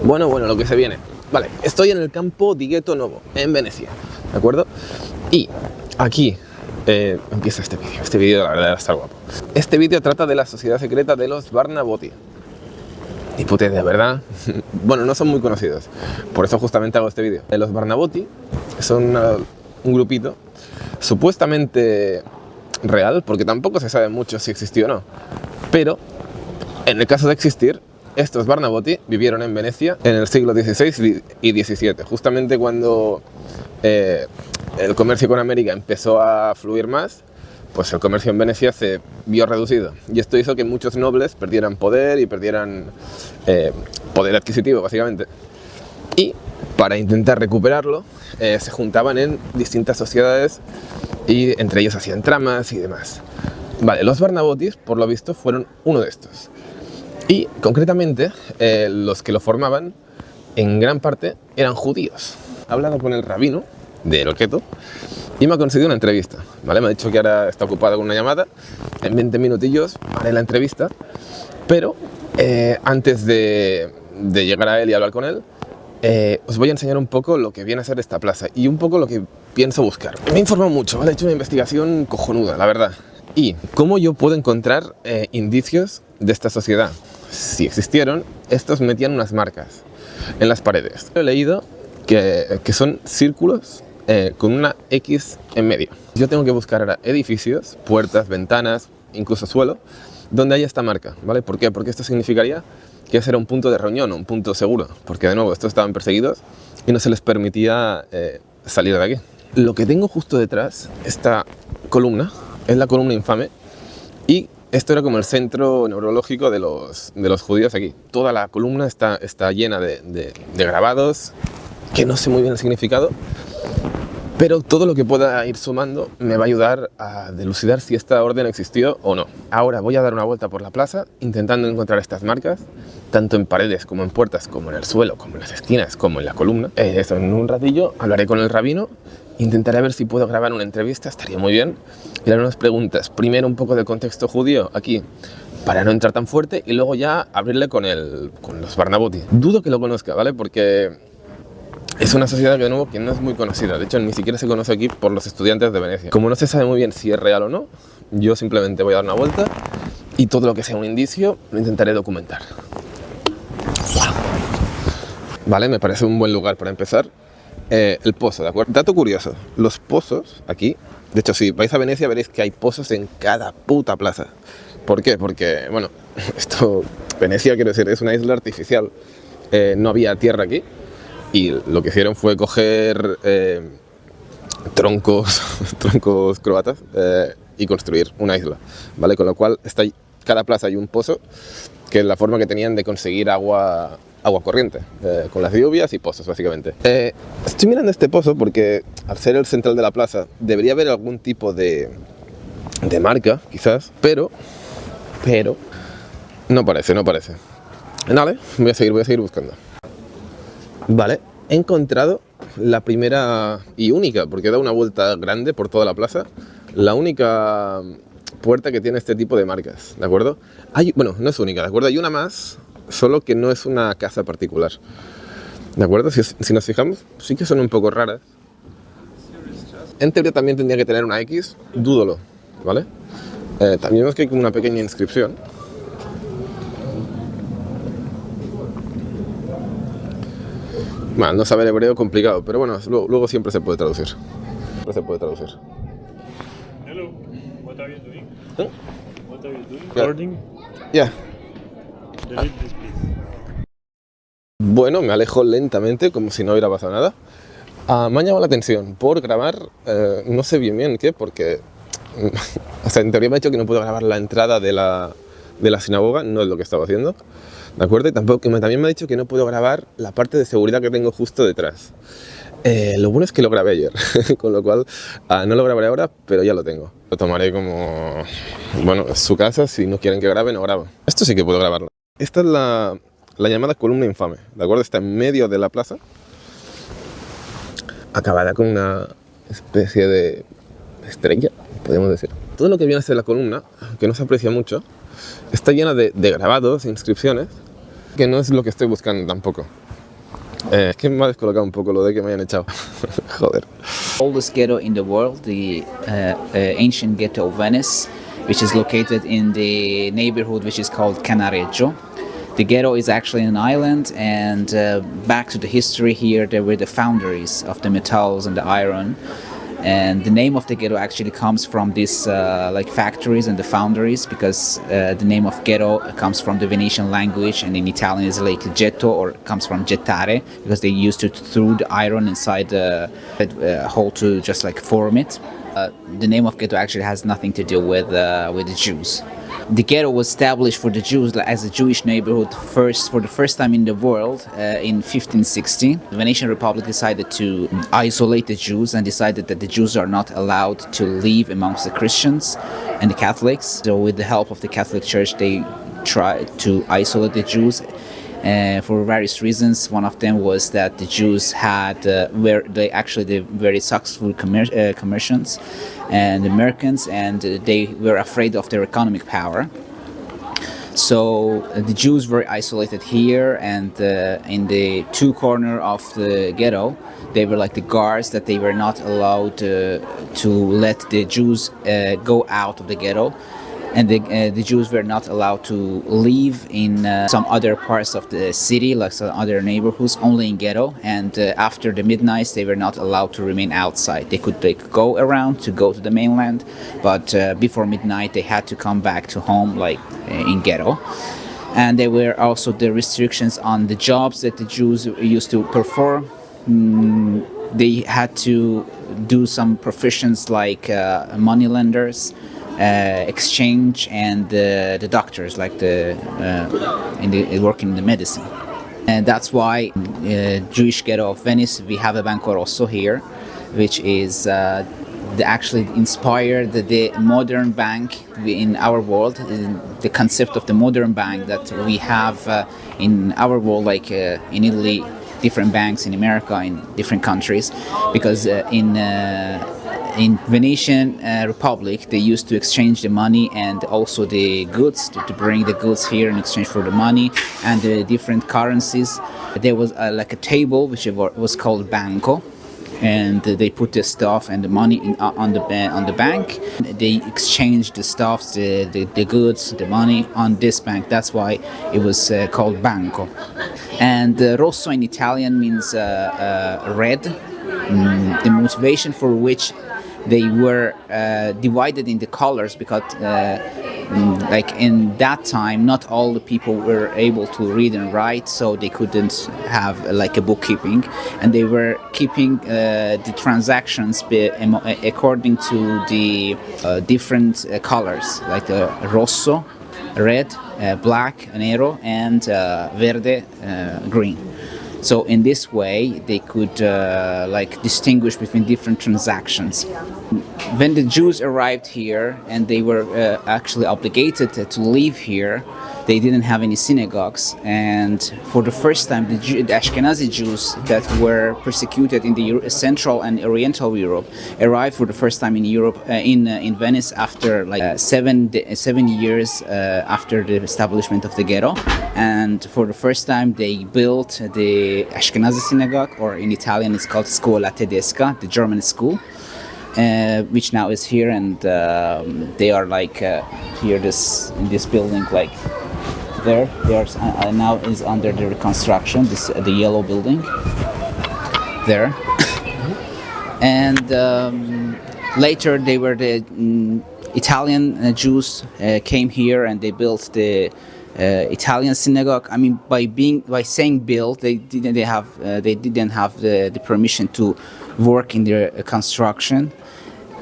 Bueno, lo que se viene. Vale, estoy en el campo di Ghetto Nuevo, en Venecia, ¿de acuerdo? Y aquí empieza este vídeo. Este vídeo, la verdad, está guapo. Este vídeo trata de la sociedad secreta de los Barnabotti. Hipotética, ¿verdad? Bueno, no son muy conocidos, por eso justamente hago este vídeo. Los Barnabotti son un grupito supuestamente real, porque tampoco se sabe mucho si existió o no, pero en el caso de existir, estos Barnabotti vivieron en Venecia en el siglo XVI y XVII, justamente cuando el comercio con América empezó a fluir más. Pues el comercio en Venecia se vio reducido y esto hizo que muchos nobles perdieran poder y perdieran poder adquisitivo, básicamente. Y para intentar recuperarlo, se juntaban en distintas sociedades y entre ellos hacían tramas y demás. Vale, los Barnabottis, por lo visto, fueron uno de estos. Y concretamente, los que lo formaban, en gran parte, eran judíos. He hablado con el rabino del ghetto y me ha conseguido una entrevista, ¿vale? Me ha dicho que ahora está ocupado con una llamada, en 20 minutillos haré la entrevista, pero antes de llegar a él y hablar con él, os voy a enseñar un poco lo que viene a ser esta plaza y un poco lo que pienso buscar. Me he informado mucho, ¿vale? He hecho una investigación cojonuda, la verdad. Y cómo yo puedo encontrar indicios de esta sociedad. Si existieron, estos metían unas marcas en las paredes. He leído que son círculos con una X en medio. Yo tengo que buscar ahora edificios, puertas, ventanas, incluso suelo, donde haya esta marca, ¿vale? ¿Por qué? Porque esto significaría que ese era un punto de reunión, un punto seguro, porque de nuevo estos estaban perseguidos y no se les permitía salir de aquí. Lo que tengo justo detrás, esta columna, es la columna infame y esto era como el centro neurológico de los judíos aquí. Toda la columna está llena de grabados, que no sé muy bien el significado, pero todo lo que pueda ir sumando me va a ayudar a dilucidar si esta orden existió o no. Ahora voy a dar una vuelta por la plaza intentando encontrar estas marcas, tanto en paredes como en puertas, como en el suelo, como en las esquinas, como en la columna. Eso, en un ratillo hablaré con el rabino, intentaré ver si puedo grabar una entrevista, estaría muy bien, y le haré unas preguntas. Primero un poco del contexto judío aquí, para no entrar tan fuerte, y luego ya abrirle con los Barnabotti. Dudo que lo conozca, ¿vale? Porque es una sociedad que, de nuevo, que no es muy conocida. De hecho, ni siquiera se conoce aquí por los estudiantes de Venecia. Como no se sabe muy bien si es real o no, yo simplemente voy a dar una vuelta y todo lo que sea un indicio lo intentaré documentar. Vale, me parece un buen lugar para empezar. El pozo, ¿de acuerdo? Dato curioso, los pozos aquí, de hecho, si vais a Venecia veréis que hay pozos en cada puta plaza. ¿Por qué? Porque, bueno, Venecia, quiero decir, es una isla artificial. No había tierra aquí. Y lo que hicieron fue coger troncos croatas y construir una isla, ¿vale? Con lo cual cada plaza hay un pozo, que es la forma que tenían de conseguir agua corriente, con las lluvias y pozos, básicamente. Estoy mirando este pozo porque, al ser el central de la plaza, debería haber algún tipo de marca, quizás, pero no parece. Vale, voy a seguir buscando. Vale, he encontrado la primera y única, porque he dado una vuelta grande por toda la plaza, la única puerta que tiene este tipo de marcas, ¿de acuerdo? Bueno, no es única, ¿de acuerdo? Hay una más, solo que no es una casa particular, ¿de acuerdo? Si nos fijamos, sí que son un poco raras. En teoría también tendría que tener una X, dúdolo, ¿vale? También vemos que hay como una pequeña inscripción. Bueno, no saber hebreo complicado, pero bueno, luego siempre se puede traducir. Hello, what are you doing? Huh? What are you doing? Recording? Yeah. Delete this, please. Bueno, me alejo lentamente, como si no hubiera pasado nada. Me ha llamado la atención por grabar, no sé bien qué, porque o sea, en teoría me ha dicho que no puedo grabar la entrada de la sinagoga, no es lo que estaba haciendo, ¿de acuerdo? Y también me ha dicho que no puedo grabar la parte de seguridad que tengo justo detrás. Lo bueno es que lo grabé ayer, con lo cual no lo grabaré ahora, pero ya lo tengo. Lo tomaré como, bueno, es su casa, si no quieren que grabe, no grabo. Esto sí que puedo grabarlo. Esta es la llamada columna infame, ¿de acuerdo? Está en medio de la plaza, acabada con una especie de estrella, podemos decir. Todo lo que viene a ser la columna, que no se aprecia mucho, está llena de grabados, inscripciones, que no es lo que estoy buscando tampoco. Es que me ha descolocado un poco lo de que me hayan echado. Joder. Oldest ghetto in the world, the ancient ghetto of Venice, which is located in the neighborhood which is called Canareggio. The ghetto is actually an island, and back to the history here, there were the foundries of the metals and the iron. And the name of the ghetto actually comes from these like factories and the foundries, because the name of ghetto comes from the Venetian language, and in Italian is like ghetto, or comes from gettare, because they used to throw the iron inside the hole to just like form it. The name of ghetto actually has nothing to do with the Jews. The ghetto was established for the Jews as a Jewish neighborhood for the first time in the world in 1560. The Venetian Republic decided to isolate the Jews and decided that the Jews are not allowed to live amongst the Christians and the Catholics. So with the help of the Catholic Church, they tried to isolate the Jews. For various reasons. One of them was that the Jews were very successful commerciants and merchants, and they were afraid of their economic power. So the Jews were isolated here, and in the two corners of the ghetto, they were like the guards that they were not allowed to let the Jews go out of the ghetto. And the Jews were not allowed to live in some other parts of the city, like some other neighborhoods, only in ghetto. And after the midnight, they were not allowed to remain outside. They could go around to go to the mainland, but before midnight, they had to come back to home, like in ghetto. And there were also the restrictions on the jobs that the Jews used to perform. They had to do some professions like moneylenders, exchange, and the doctors, like working in the medicine. And that's why Jewish ghetto of Venice, we have a Banco Rosso here, which is actually inspired the modern bank in our world. The concept of the modern bank that we have in our world, like in Italy, different banks, in America, in different countries, because in Venetian Republic, they used to exchange the money and also the goods, to bring the goods here in exchange for the money and the different currencies. There was like a table which was called banco, and they put the stuff and the money on the bank. They exchanged the stuffs, the goods, the money on this bank. That's why it was called banco. And rosso in Italian means red. The motivation for which they were divided in the colors, because like in that time, not all the people were able to read and write, so they couldn't have like a bookkeeping, and they were keeping the transactions according to the different colors, like rosso, red, black, nero, and verde, green. So in this way, they could like distinguish between different transactions. When the Jews arrived here and they were actually obligated to live here, they didn't have any synagogues. And for the first time, the Ashkenazi Jews that were persecuted in the Central and Oriental Europe arrived for the first time in Europe, in Venice, after like 7 years after the establishment of the ghetto. And for the first time, they built the Ashkenazi synagogue, or in Italian it's called Scuola Tedesca, the German school, which now is here, and they are like here in this building, like there. They are now is under the reconstruction. The yellow building there, and later they were the Italian Jews came here and they built the Italian synagogue. I mean, by saying built, they didn't have the permission to work in the construction.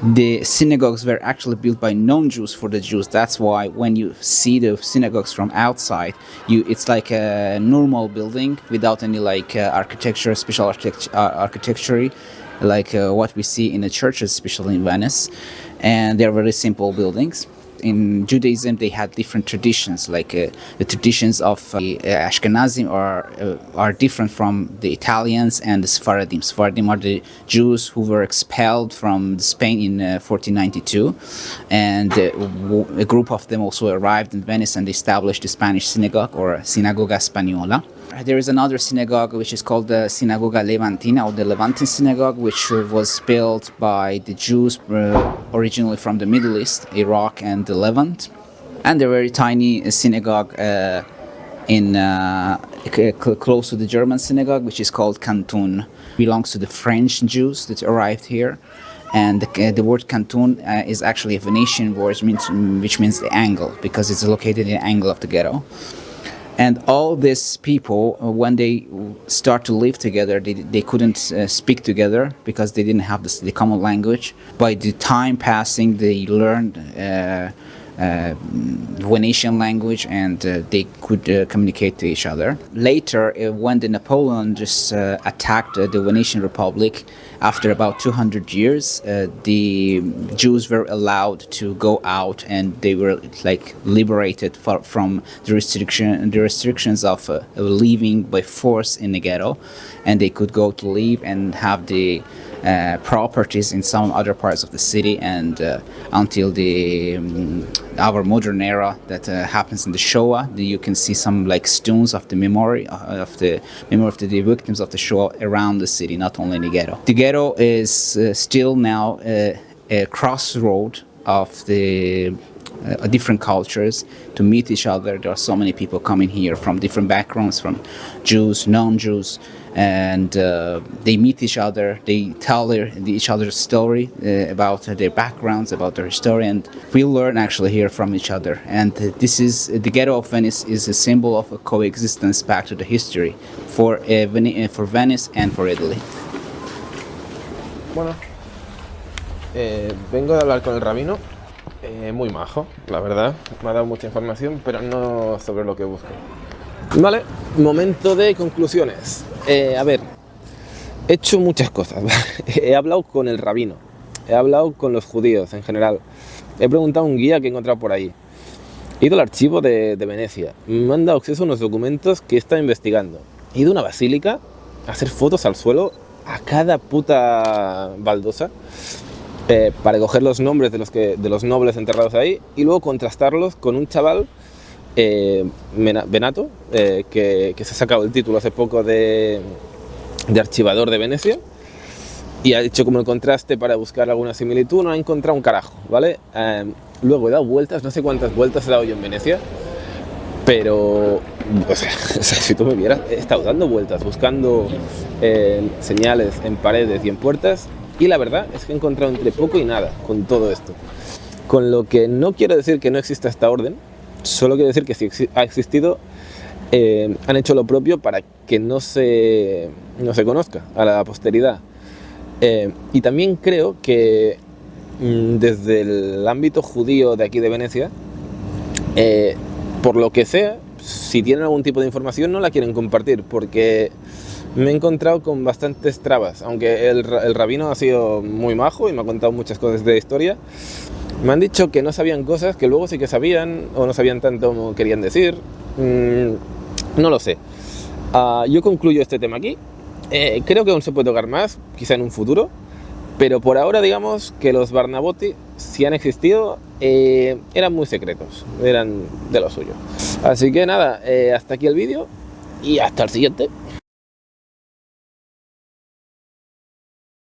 The synagogues were actually built by non-Jews for the Jews. That's why when you see the synagogues from outside, it's like a normal building without any like architecture, special architecture, like what we see in the churches, especially in Venice. And they're very simple buildings. In Judaism, they had different traditions, like the traditions of Ashkenazim are different from the Italians and the Sephardim. Sephardim are the Jews who were expelled from Spain in 1492, and a group of them also arrived in Venice and established the Spanish synagogue, or Sinagoga Española. there is another synagogue which is called the Synagoga Levantina, or the Levantine synagogue, which was built by the Jews originally from the Middle East, Iraq and the Levant. And a very tiny synagogue close to the German synagogue, which is called Canton. Belongs to the French Jews that arrived here. And the word canton is actually a Venetian word, which means the angle, because it's located in the angle of the ghetto. And all these people, when they start to live together, they couldn't speak together because they didn't have the common language. By the time passing, they learned Venetian language, and they could communicate to each other. Later, when the Napoleon just attacked the Venetian Republic, after about 200 years, the Jews were allowed to go out, and they were like liberated from the restrictions of living by force in the ghetto, and they could go to live and have the properties in some other parts of the city, and until our modern era that happens in the Shoah, you can see some like stones of the memory of the victims of the Shoah around the city, not only in the ghetto. The ghetto is still now a crossroad of the different cultures to meet each other. There are so many people coming here from different backgrounds, from Jews, non-Jews, and they meet each other, they tell each other's story about their backgrounds, about their history, and we learn actually here from each other. And the ghetto of Venice is a symbol of a coexistence back to the history for Venice and for Italy. Bueno, vengo de hablar con el rabino, muy majo, la verdad, me ha dado mucha información, pero no sobre lo que busco. Vale, momento de conclusiones. A ver, he hecho muchas cosas. He hablado con el rabino, he hablado con los judíos en general, he preguntado a un guía que he encontrado por ahí, he ido al archivo de Venecia, me han dado acceso a unos documentos que he estado investigando, he ido a una basílica a hacer fotos al suelo a cada puta baldosa para coger los nombres de los nobles enterrados ahí y luego contrastarlos con un chaval Benato, que se ha sacado el título hace poco de archivador de Venecia, y ha hecho como el contraste para buscar alguna similitud. No ha encontrado un carajo, ¿vale? Luego he dado vueltas, no sé cuántas vueltas he dado yo en Venecia, pero o sea, si tú me vieras, he estado dando vueltas buscando señales en paredes y en puertas, y la verdad es que he encontrado entre poco y nada con todo esto, con lo que no quiero decir que no exista esta orden. Solo quiero decir que si ha existido, han hecho lo propio para que no se conozca a la posteridad. Y también creo que desde el ámbito judío de aquí de Venecia, por lo que sea, si tienen algún tipo de información no la quieren compartir, porque me he encontrado con bastantes trabas. Aunque el rabino ha sido muy majo y me ha contado muchas cosas de historia, me han dicho que no sabían cosas que luego sí que sabían, o no sabían tanto como querían decir. No lo sé. Yo concluyo este tema aquí. Creo que aún se puede tocar más, quizá en un futuro, pero por ahora digamos que los Barnabotti, si han existido, eran muy secretos, eran de lo suyo. Así que nada, hasta aquí el vídeo y hasta el siguiente.